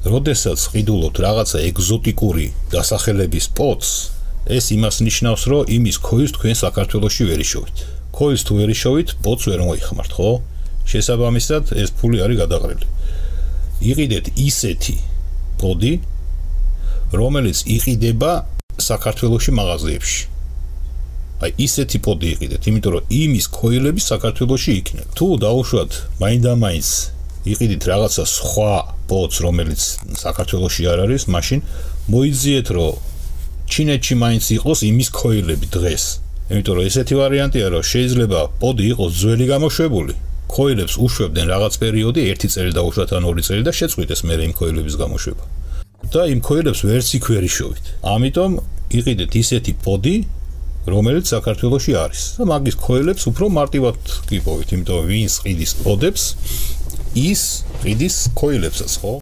როდესაც ყიდულობთ რაღაცა ეგზოტიკური დასახელების პოდს, ეს იმას ნიშნავს, რომ იმის ქოის თქვენ საქართველოში ვერ იშოვით. ქოის თუ ვერ იშოვით, პოდს ვერ მოიხმართ, ხო? შესაბამისად, ეს ფული არის გადაყრილი. იყიდეთ ისეთი პოდი, რომელიც იყიდება საქართველოში მაღაზიებში. აი ისეთი პოდი იყიდეთ, იმიტომ რომ იმის ქოილები საქართველოში იქნება. თუ დაუშვათ მაინდა-მაინც იყიდით რაღაცა სხვა პოდს, რომელიც საქართველოში არ არის, მაშინ მოიძიეთ, რომ ჩინეთში მაინც იყოს იმის ქოილები დღეს. იმიტომ რომ ესეთი ვარიანტია, რომ შეიძლება პოდი იყოს ძველი გამოშვებული, ქოილებს უშვებდნენ რაღაც პერიოდი, 1 წელი დაუშვათ ან 2 წელი და შეწყვიტეს მერე იმ ქოილების გამოშვება. და იმ ქოილებს ვერც იქ ვერ იშოვით. ამიტომ იყიდეთ ისეთი პოდი, რომელიც საქართველოში არის. და მაგის ქოილებს უფრო მარტივად გიპოვით, იმიტომ რომ ვინც ყიდის პოდებს, ის ყიდის ქოილებსაც, ხო?